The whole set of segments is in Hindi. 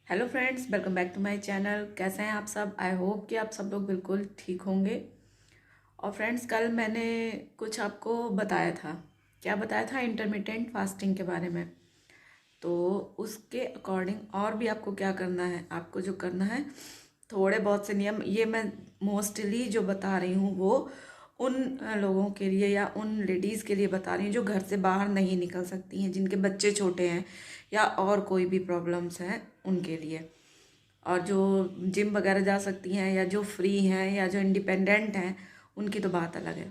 Hello friends, welcome back to my channel. कैसे हैं आप सब? आई होप कि आप सब लोग बिल्कुल ठीक होंगे। और फ्रेंड्स, कल मैंने कुछ आपको बताया था। क्या बताया था? इंटरमिटेंट फास्टिंग के बारे में। तो उसके अकॉर्डिंग और भी आपको क्या करना है, आपको जो करना है थोड़े बहुत से नियम, ये मैं मोस्टली जो बता रही हूँ वो उन लोगों के लिए या उन लेडीज़ के लिए बता रही हूँ जो घर से बाहर नहीं निकल सकती हैं, जिनके बच्चे छोटे हैं या और कोई भी प्रॉब्लम्स हैं उनके लिए। और जो जिम वगैरह जा सकती हैं या जो फ्री हैं या जो इंडिपेंडेंट हैं, उनकी तो बात अलग है,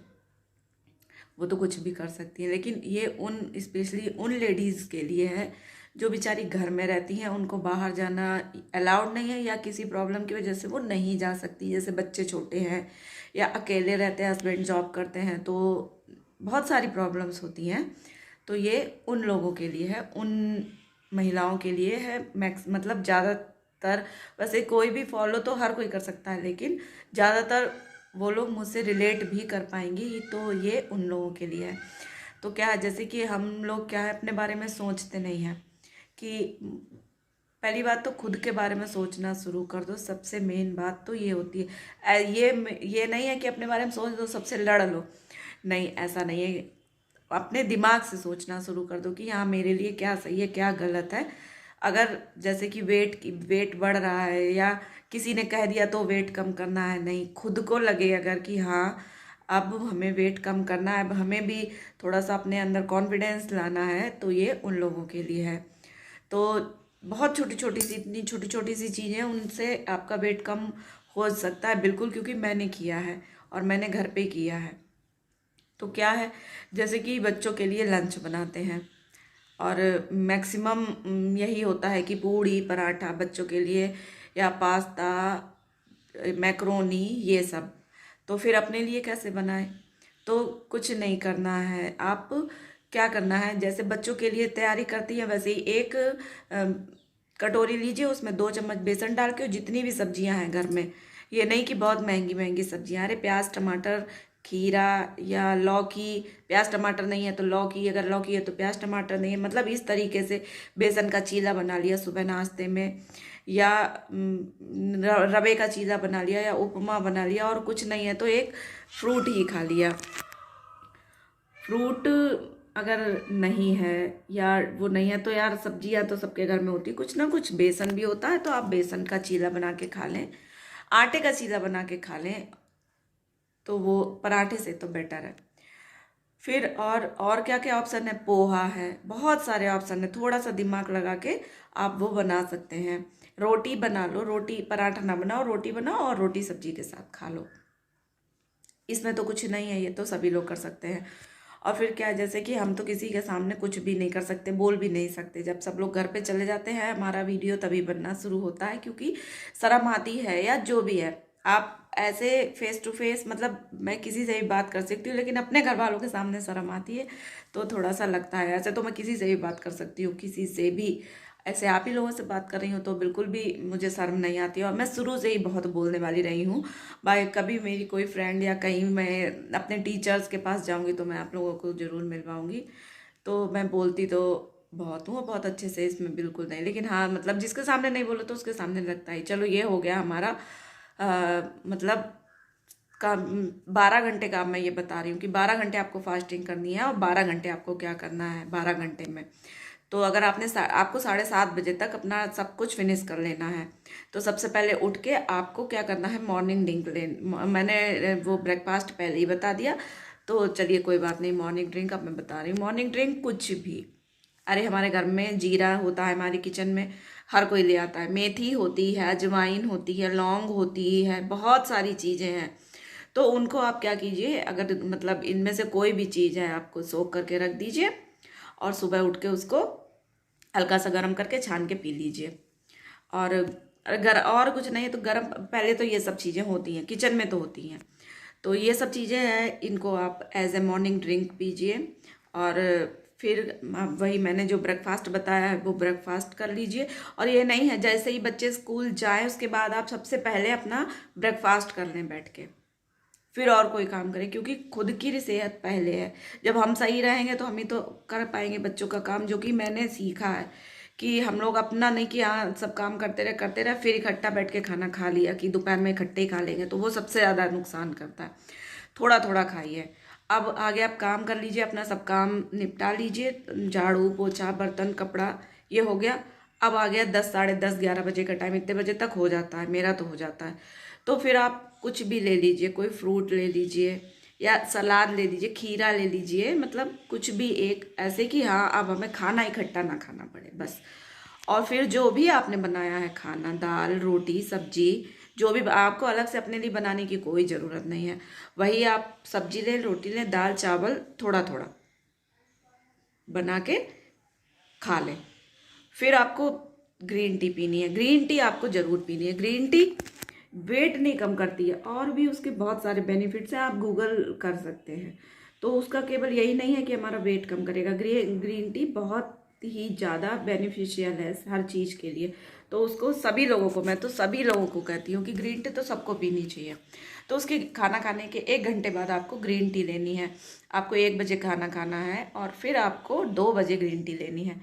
वो तो कुछ भी कर सकती हैं। लेकिन ये उन स्पेशली उन लेडीज़ के लिए है जो बेचारी घर में रहती हैं, उनको बाहर जाना अलाउड नहीं है या किसी प्रॉब्लम की वजह से वो नहीं जा सकती, जैसे बच्चे छोटे हैं या अकेले रहते हैं, हस्बैंड जॉब करते हैं, तो बहुत सारी प्रॉब्लम्स होती हैं। तो ये उन लोगों के लिए है, उन महिलाओं के लिए है। मैक्स मतलब ज़्यादातर, वैसे कोई भी फॉलो तो हर कोई कर सकता है, लेकिन ज़्यादातर वो लोग मुझसे रिलेट भी कर पाएंगी, तो ये उन लोगों के लिए है। तो क्या है, जैसे कि हम लोग क्या है अपने बारे में सोचते नहीं हैं कि पहली बात तो खुद के बारे में सोचना शुरू कर दो। सबसे मेन बात तो ये होती है। ये नहीं है कि अपने बारे में सोच दो, सबसे लड़ लो, नहीं, ऐसा नहीं है। अपने दिमाग से सोचना शुरू कर दो कि हाँ, मेरे लिए क्या सही है, क्या गलत है। अगर जैसे कि वेट बढ़ रहा है या किसी ने कह दिया तो वेट कम करना है, नहीं, खुद को लगे अगर कि हाँ, अब हमें वेट कम करना है, अब हमें भी थोड़ा सा अपने अंदर कॉन्फिडेंस लाना है, तो ये उन लोगों के लिए है। तो बहुत छोटी छोटी सी, इतनी छोटी छोटी सी चीज़ें, उनसे आपका वेट कम हो सकता है बिल्कुल, क्योंकि मैंने किया है और मैंने घर पे किया है। तो क्या है, जैसे कि बच्चों के लिए लंच बनाते हैं और मैक्सिमम यही होता है कि पूड़ी पराठा बच्चों के लिए, या पास्ता, मैक्रोनी, ये सब। तो फिर अपने लिए कैसे बनाएं? तो कुछ नहीं करना है। आप क्या करना है, जैसे बच्चों के लिए तैयारी करती है वैसे ही एक कटोरी लीजिए, उसमें 2 चम्मच बेसन डाल के, जितनी भी सब्जियां हैं घर में, ये नहीं कि बहुत महंगी महंगी सब्जियां, अरे प्याज टमाटर खीरा या लौकी, प्याज टमाटर नहीं है तो लौकी, अगर लौकी है तो प्याज टमाटर नहीं है, मतलब इस तरीके से बेसन का चीला बना लिया सुबह नाश्ते में, या रवे का चीला बना लिया या उपमा बना लिया, और कुछ नहीं है तो एक फ्रूट ही खा लिया। फ्रूट अगर नहीं है या वो नहीं है तो यार, सब्जियां तो सबके घर में होती है, कुछ ना कुछ बेसन भी होता है, तो आप बेसन का चीला बना के खा लें, आटे का चीला बना के खा लें, तो वो पराठे से तो बेटर है। फिर और क्या क्या ऑप्शन है, पोहा है, बहुत सारे ऑप्शन है, थोड़ा सा दिमाग लगा के आप वो बना सकते हैं। रोटी बना लो, रोटी पराठा ना बनाओ, रोटी बनाओ और रोटी सब्जी के साथ खा लो, इसमें तो कुछ नहीं है, ये तो सभी लोग कर सकते हैं। और फिर क्या है, जैसे कि हम तो किसी के सामने कुछ भी नहीं कर सकते, बोल भी नहीं सकते, जब सब लोग घर पे चले जाते हैं हमारा वीडियो तभी बनना शुरू होता है, क्योंकि शर्म आती है या जो भी है। आप ऐसे फेस टू फेस, मतलब मैं किसी से भी बात कर सकती हूँ, लेकिन अपने घर वालों के सामने शर्म आती है, तो थोड़ा सा लगता है। ऐसे तो मैं किसी से भी बात कर सकती हूँ, किसी से भी, ऐसे आप ही लोगों से बात कर रही हूँ तो बिल्कुल भी मुझे शर्म नहीं आती है। और मैं शुरू से ही बहुत बोलने वाली रही हूँ। भाई, कभी मेरी कोई फ्रेंड या कहीं मैं अपने टीचर्स के पास जाऊंगी तो मैं आप लोगों को ज़रूर मिलवाऊंगी। तो मैं बोलती तो बहुत हूँ, बहुत अच्छे से, इसमें बिल्कुल नहीं, लेकिन हाँ, मतलब जिसके सामने नहीं बोलो तो उसके सामने लगता ही। चलो, ये हो गया हमारा मतलब का 12 घंटे का। मैं ये बता रही हूँ कि 12 घंटे आपको फास्टिंग करनी है, और 12 घंटे आपको क्या करना है 12 घंटे में। तो अगर आपको 7:30 बजे तक अपना सब कुछ फिनिश कर लेना है, तो सबसे पहले उठ के आपको क्या करना है, मॉर्निंग ड्रिंक मैंने वो ब्रेकफास्ट पहले ही बता दिया, तो चलिए कोई बात नहीं, मॉर्निंग ड्रिंक अब मैं बता रही हूँ। मॉर्निंग ड्रिंक कुछ भी, अरे हमारे घर में जीरा होता है, हमारे किचन में हर कोई ले आता है, मेथी होती है, अजवाइन होती है, लौंग होती है, बहुत सारी चीज़ें हैं। तो उनको आप क्या कीजिए, अगर मतलब इनमें से कोई भी चीज़ है, आपको सोख करके रख दीजिए और सुबह उठ के उसको हल्का सा गर्म करके छान के पी लीजिए। और अगर और कुछ नहीं है तो गर्म, पहले तो ये सब चीज़ें होती हैं, किचन में तो होती हैं, तो ये सब चीज़ें हैं, इनको आप एज ए मॉर्निंग ड्रिंक पीजिए। और फिर आप वही मैंने जो ब्रेकफास्ट बताया है वो ब्रेकफास्ट कर लीजिए। और ये नहीं है जैसे ही बच्चे स्कूल जाएं उसके बाद आप सबसे पहले अपना ब्रेकफास्ट कर लें बैठ के, फिर और कोई काम करें, क्योंकि खुद की सेहत पहले है। जब हम सही रहेंगे तो हम ही तो कर पाएंगे बच्चों का काम, जो कि मैंने सीखा है कि हम लोग अपना नहीं कि हाँ सब काम करते रहे फिर इकट्ठा बैठ के खाना खा लिया कि दोपहर में इकट्ठे ही खा लेंगे, तो वो सबसे ज़्यादा नुकसान करता है। थोड़ा थोड़ा खाइए। अब आगे आप काम कर लीजिए, अपना सब काम निपटा लीजिए, झाड़ू पोछा बर्तन कपड़ा ये हो गया। अब आ गया 10, साढ़े 10, 11 बजे का टाइम, इतने बजे तक हो जाता है, मेरा तो हो जाता है। तो फिर आप कुछ भी ले लीजिए, कोई फ्रूट ले लीजिए या सलाद ले लीजिए, खीरा ले लीजिए, मतलब कुछ भी एक ऐसे कि हाँ अब हमें खाना इकट्ठा ना खाना पड़े बस। और फिर जो भी आपने बनाया है खाना, दाल रोटी सब्जी, जो भी आपको अलग से अपने लिए बनाने की कोई ज़रूरत नहीं है, वही आप सब्जी लें रोटी लें दाल चावल थोड़ा थोड़ा बना के खा लें। फिर आपको ग्रीन टी पीनी है, ग्रीन टी आपको ज़रूर पीनी है। ग्रीन टी वेट नहीं कम करती है, और भी उसके बहुत सारे बेनिफिट्स हैं, आप गूगल कर सकते हैं। तो उसका केवल यही नहीं है कि हमारा वेट कम करेगा, ग्रीन टी बहुत ही ज़्यादा बेनिफिशियल है हर चीज़ के लिए। तो उसको सभी लोगों को, मैं तो सभी लोगों को कहती हूँ कि ग्रीन टी तो सबको पीनी चाहिए। तो उसके खाना खाने के 1 घंटे बाद आपको ग्रीन टी लेनी है। आपको 1 बजे खाना खाना है और फिर आपको 2 बजे ग्रीन टी लेनी है।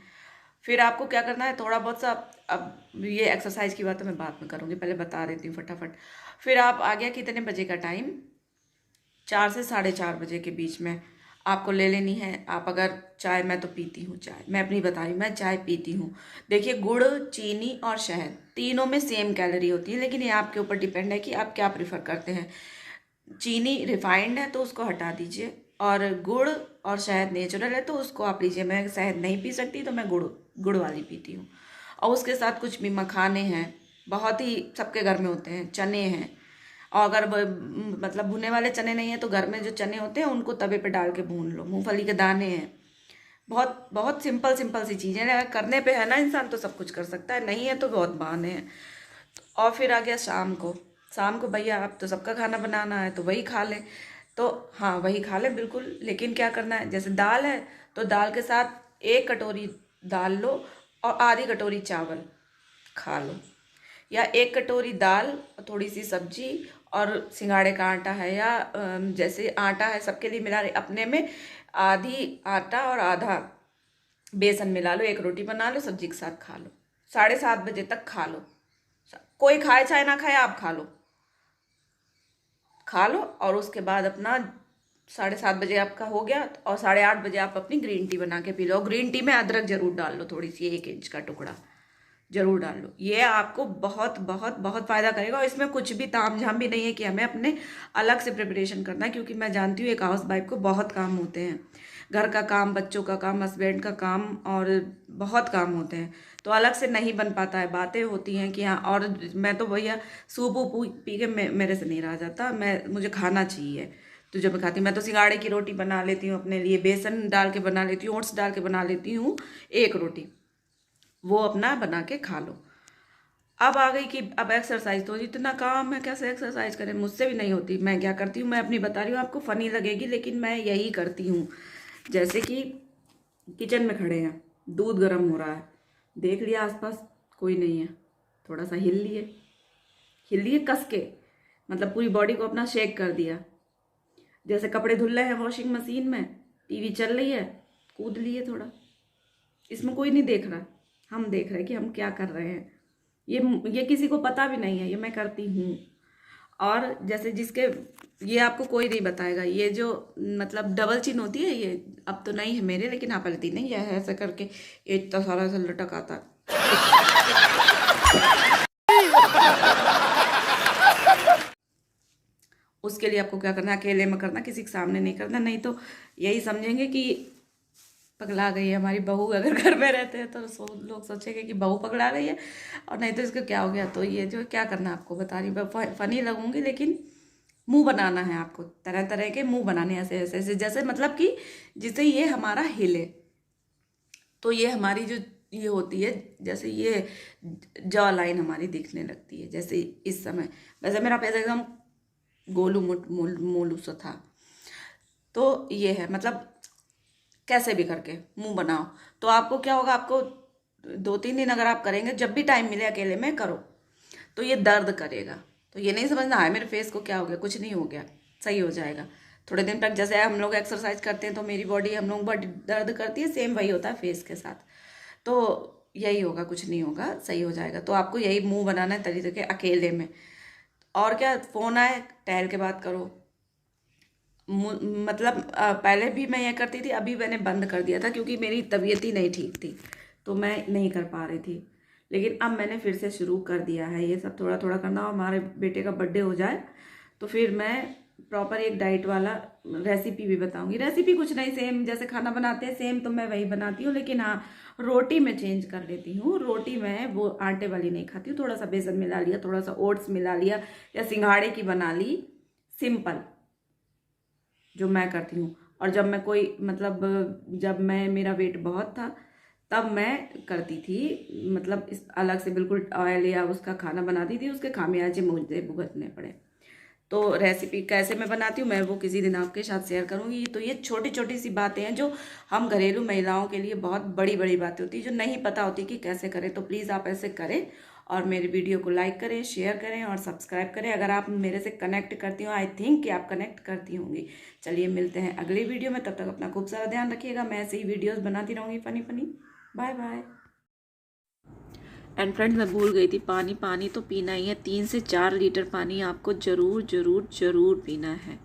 फिर आपको क्या करना है, थोड़ा बहुत सा, अब ये एक्सरसाइज की बात तो मैं बाद में करूँगी, पहले बता देती हूँ फटाफट। फिर आप आ गया कितने बजे का टाइम, 4 से 4:30 बजे के बीच में आपको ले लेनी है। आप अगर चाय, मैं तो पीती हूँ चाय, मैं अपनी बता रही हूँ, मैं चाय पीती हूँ। देखिए गुड़ चीनी और शहद तीनों में सेम कैलोरी होती है, लेकिन ये आपके ऊपर डिपेंड है कि आप क्या प्रेफर करते हैं। चीनी रिफाइंड है तो उसको हटा दीजिए, और गुड़ और शहद नेचुरल है तो उसको आप लीजिए। मैं शहद नहीं पी सकती तो मैं गुड़ गुड़ वाली पीती हूँ। और उसके साथ कुछ भी मखाने हैं, बहुत ही सबके घर में होते हैं, चने हैं। और अगर मतलब भुने वाले चने नहीं है तो घर में जो चने होते हैं उनको तवे पे डाल के भून लो। मूंगफली के दाने हैं, बहुत बहुत सिंपल सिंपल सी चीज़ें हैं, अगर करने पे है ना इंसान तो सब कुछ कर सकता है, नहीं है तो बहुत बहाने हैं। और फिर आ गया शाम को, शाम को भैया आप तो सबका खाना बनाना है तो वही खा लें। तो हाँ वही खा लें बिल्कुल, लेकिन क्या करना है, जैसे दाल है तो दाल के साथ 1 कटोरी दाल लो और आधी कटोरी चावल खा लो, या 1 कटोरी दाल और थोड़ी सी सब्जी और सिंगाड़े का आटा है, या जैसे आटा है सबके लिए मिला रहे अपने में, आधी आटा और आधा बेसन मिला लो, एक रोटी बना लो सब्जी के साथ खा लो। 7:30 बजे तक खा लो, कोई खाए चाहे ना खाए आप खा लो, खा लो। और उसके बाद अपना 7:30 बजे आपका हो गया, और 8:30 बजे आप अपनी ग्रीन टी बना के पी लो। ग्रीन टी में अदरक जरूर डाल लो, थोड़ी सी 1 इंच का टुकड़ा जरूर डाल लो, ये आपको बहुत बहुत बहुत फ़ायदा करेगा। और इसमें कुछ भी ताम झाम भी नहीं है कि हमें अपने अलग से प्रिपरेशन करना है, क्योंकि मैं जानती हूँ एक हाउस वाइफ को बहुत काम होते हैं, घर का काम बच्चों का काम हस्बैंड का काम और बहुत काम होते हैं, तो अलग से नहीं बन पाता है। बातें होती हैं कि हाँ, और मैं तो भैया सूप वूप पी के मेरे से नहीं रहा जाता, मुझे खाना चाहिए। तो जब मैं खाती, मैं तो सिंगाड़े की रोटी बना लेती हूँ अपने लिए, बेसन डाल के बना लेती हूँ, ओट्स डाल के बना लेती हूँ 1 रोटी, वो अपना बना के खा लो। अब आ गई कि अब एक्सरसाइज, तो इतना काम है कैसे एक्सरसाइज करें, मुझसे भी नहीं होती। मैं क्या करती हूँ, मैं अपनी बता रही हूँ, आपको फनी लगेगी लेकिन मैं यही करती हूँ। जैसे कि किचन में खड़े हैं, दूध गर्म हो रहा है, देख लिया आसपास कोई नहीं है, थोड़ा सा हिल लिए कस के, मतलब पूरी बॉडी को अपना शेक कर दिया। जैसे कपड़े धुल रहे हैं वॉशिंग मशीन में, टीवी चल रही है, कूद लिए थोड़ा, इसमें कोई नहीं देख रहा, हम देख रहे हैं कि हम क्या कर रहे हैं। ये किसी को पता भी नहीं है, ये मैं करती हूँ। और जैसे जिसके, ये आपको कोई नहीं बताएगा, ये जो मतलब डबल चिन होती है, ये अब तो नहीं है मेरे, लेकिन हाँ पहले थी, नहीं है ऐसा करके ये इतना सारा सा लटक आता। उसके लिए आपको क्या करना है, अकेले में करना, किसी के सामने नहीं करना, नहीं तो यही समझेंगे कि पगला गई है हमारी बहू। अगर घर में रहते हैं तो लोग सोचेंगे कि बहू पगला गई है, और नहीं तो इसको क्या हो गया। तो ये जो क्या करना है आपको बता रही हूँ, फनी लगूंगी लेकिन मुंह बनाना है आपको, तरह तरह के मुंह बनाने, ऐसे ऐसे ऐसे, जैसे मतलब कि जिससे ये हमारा हिले। तो ये हमारी जो ये होती है, जैसे ये जॉ लाइन हमारी दिखने लगती है, जैसे इस समय। वैसे मेरा पैसा एकदम गोलू मोलू सा था। तो ये है, मतलब कैसे भी करके मुंह बनाओ। तो आपको क्या होगा, आपको 2-3 दिन अगर आप करेंगे, जब भी टाइम मिले अकेले में करो, तो ये दर्द करेगा। तो ये नहीं समझना है मेरे फेस को क्या हो गया, कुछ नहीं हो गया, सही हो जाएगा। थोड़े दिन तक जैसे हम लोग एक्सरसाइज करते हैं तो मेरी बॉडी हम लोग बॉडी दर्द करती है, सेम वही होता है फेस के साथ। तो यही होगा, कुछ नहीं होगा, सही हो जाएगा। तो आपको यही मुंह बनाना है तरीके के अकेले में। और क्या, फ़ोन आए टहल के बात करो। मतलब पहले भी मैं ये करती थी, अभी मैंने बंद कर दिया था क्योंकि मेरी तबीयत ही नहीं ठीक थी, तो मैं नहीं कर पा रही थी। लेकिन अब मैंने फिर से शुरू कर दिया है ये सब थोड़ा थोड़ा करना। और हमारे बेटे का बर्थडे हो जाए तो फिर मैं प्रॉपर एक डाइट वाला रेसिपी भी बताऊंगी। रेसिपी कुछ नहीं, सेम जैसे खाना बनाते हैं सेम तो मैं वही बनाती हूँ, लेकिन हाँ रोटी में चेंज कर लेती हूँ। रोटी मैं वो आटे वाली नहीं खाती हूँ, थोड़ा सा बेसन मिला लिया, थोड़ा सा ओट्स मिला लिया, या सिंघाड़े की बना ली, सिंपल जो मैं करती हूँ। और जब मैं कोई मतलब जब मैं मेरा वेट बहुत था तब मैं करती थी, मतलब इस अलग से बिल्कुल ऑयल या उसका खाना बनाती थी, उसके खामियाजे मुझे भुगतने पड़े। तो रेसिपी कैसे मैं बनाती हूँ मैं वो किसी दिन आपके साथ शेयर करूँगी। तो ये छोटी छोटी सी बातें हैं जो हम घरेलू महिलाओं के लिए बहुत बड़ी बड़ी बातें होती है, जो नहीं पता होती कि कैसे करें। तो प्लीज़ आप ऐसे करें और मेरी वीडियो को लाइक करें, शेयर करें और सब्सक्राइब करें अगर आप मेरे से कनेक्ट करती हो। आई थिंक कि आप कनेक्ट करती होंगी। चलिए मिलते हैं अगली वीडियो में, तब तक अपना खूब सारा ध्यान रखिएगा। मैं ऐसे ही वीडियोज़ बनाती रहूँगी funny funny. Bye bye. And friends, मैं भूल गई थी, पानी पानी तो पीना ही है, 3 से 4 लीटर पानी आपको ज़रूर ज़रूर ज़रूर पीना है।